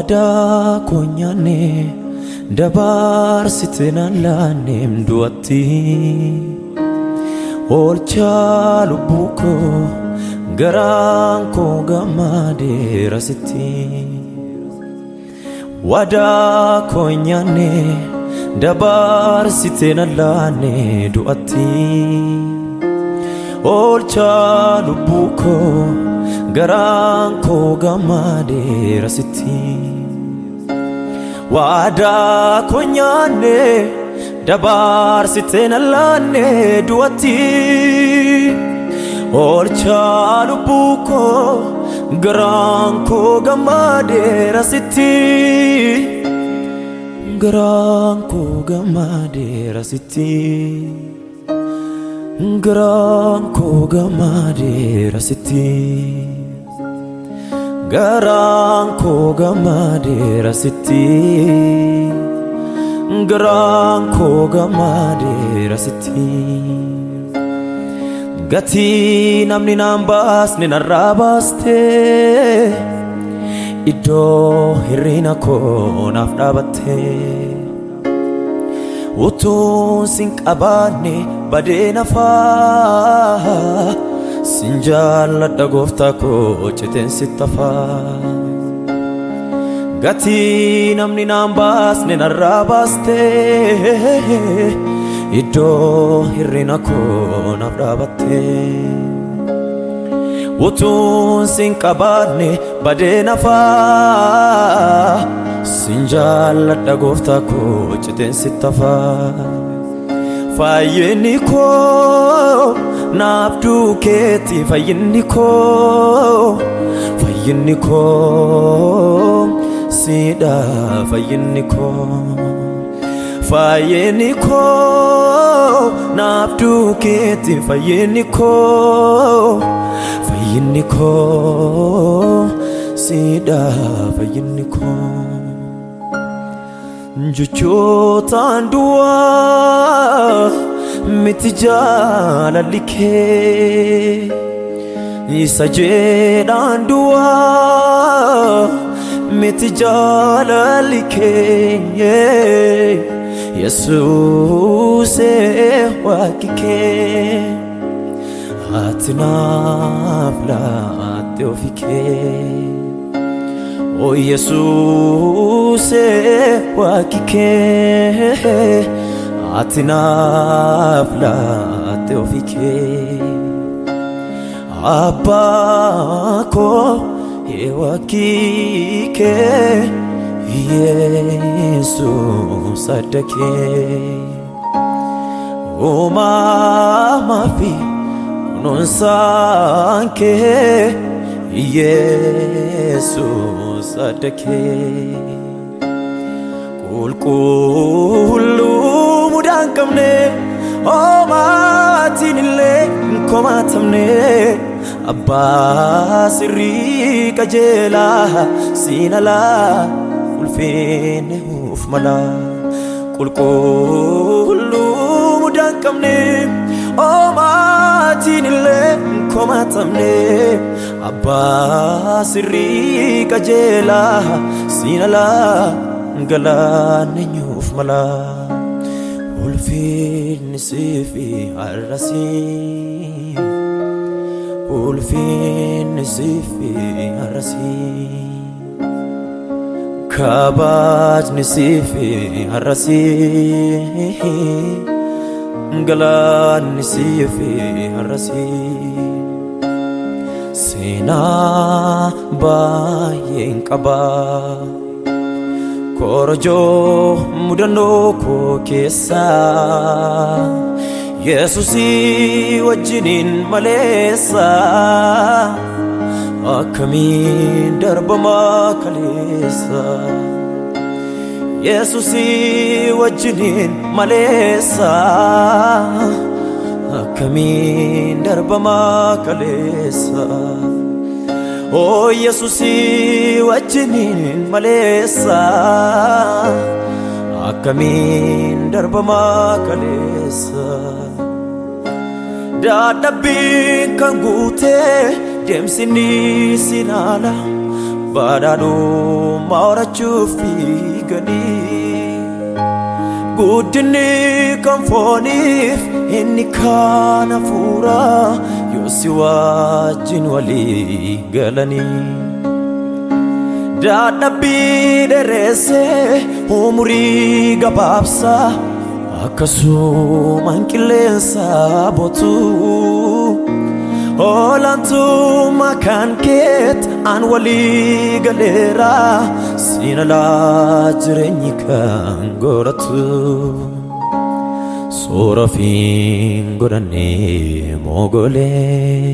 wada konyane dabar sitena lanem duati olcha lubuko garanko gamade rasiti wada konyane dabar sitena lane duati olcha lubuko garanko gamade rasiti wada konyane dabar sitena lane duati olcha lubuko garanko gamade rasiti garanko gamade rasiti garanko gamade rasiti garanko gamade rasiti garanko gamade rasiti gati namni nambas ni narabaste ido hirina ko nafdabate utun sinkabane badena fa sinjala dagofta ko cheten sitafa gati namni nambas ni narabaste ido hirina ko nafdabate utun sinkabane badena fa sinjala dagofta ko cheten sitafa fayeni ko nafdu keti fayeni ko sida fayeni ko nafdu keti fayeni ko sida fayeni ko juchotan dua mitijala like isajedan dua mitijala like Jesus wakike atinafla teofike oh Jesus wakike atinafla teofike abako wakike Jesus adake oh mama fi nonsanke Jesus adake kulkulu mudankamne oh matinile komatamne abbasri kajela sinala ulfene ufmala kulkulu mudankamne oh matinile komatamne abbasri kajela sinala galane ufmala ulfene sifi arasi ulfene sifi arasi kabat nisifi arasi galan nisifi arasi sina bayen kaba korojo mudano ko kesa Yesusi wajinin malesa akamin darbama kalesa Yesusi wajinin malesa akamin darbama kalesa oh Yesusi wajinin malesa akamin darbama kalesa dadabin kangute demsini sinala badhaadhu maarachuuf fiiganii guddinni kan fooniif inni kaan hafuura yoo si wajjin walii galanii dadhabbii dheeressee umurii gabaabsa akkasumaan qilleensa botu Olantummaa kan keet an walii galeera siin alaa jireenyi kan godhatu soora fiin godhannee moogolee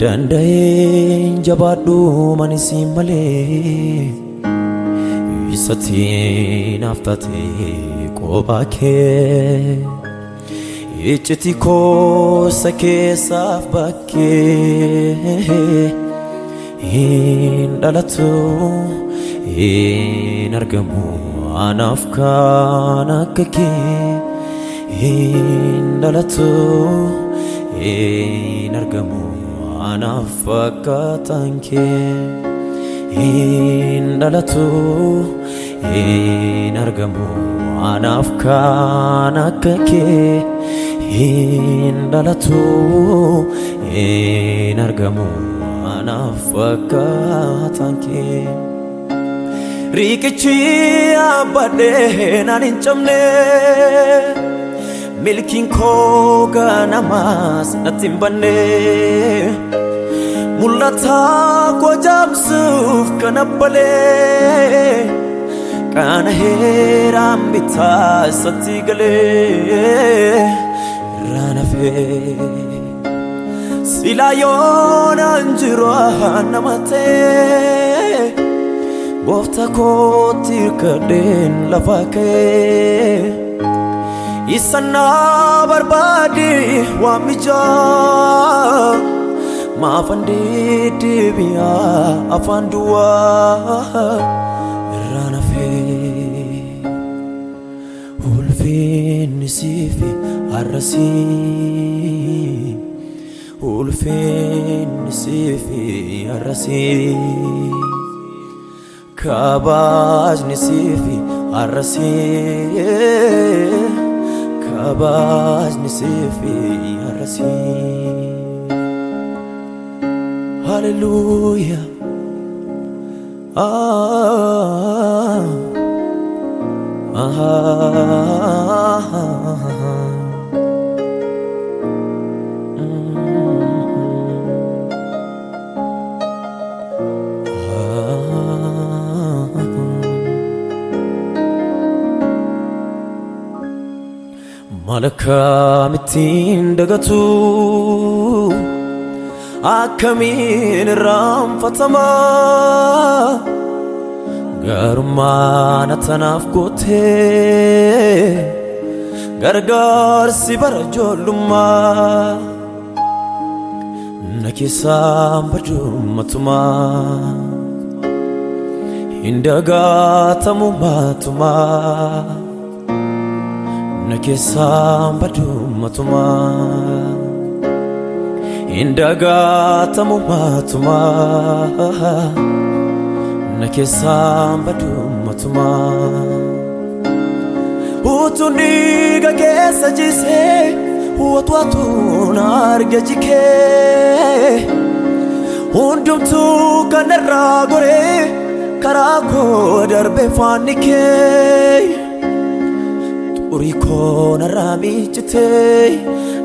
danda'een jabaadhu manisiin malee isatiin haftatee qophaa kee Ichiti kosa keessaaf bakkee hin dhalatu hin argamu anaaf kan akka kee hin dhalatu hin argamu anaaf fakkaataan kee hin dhalatu hin argamu anaaf kan akka kee hin dhalatu hin argamu anaaf fakkaataan kee riqichi abbadhee naan hin cabne milkiin koo ganamaas natti hin banne mul'ata koo jaamsuuf kan abbalee kana heeraan bitaa isatti galee Ranafe sila yona njiro namate Bofta kotir kaden lafake Isana barbadi wamija Mafandi dibia afandua Ranafe Ulfin nisifi arrasi ulfin nisifi arrasi kabaj nisifi arrasi kabaj nisifi arrasi Hallelujah Malakamitin dagatu akamin ramfatama Garumana tanaf kote gargar si barajoluma nakisam bajumatuma indagatamu matuma nakisam bajumatuma indagatamu matuma Nakesam badumatuma Utuniga kesa jise Uwatu nargajike Undumtu kanarra gore Karako darbe fanike Turiko narami chite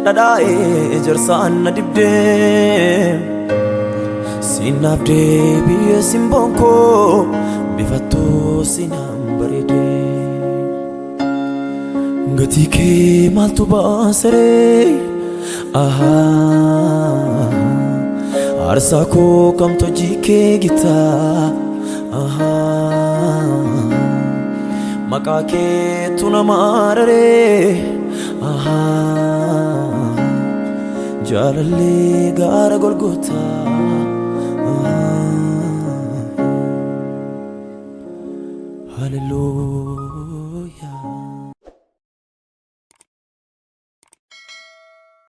Nadae jarsan nadibde Sinabde biye simbonko bifatto sinambarede Ngati ke maltu basare aha arsa ko kamto jike gita aha makake tunamarare aha jalalle gara golgota Hallelujah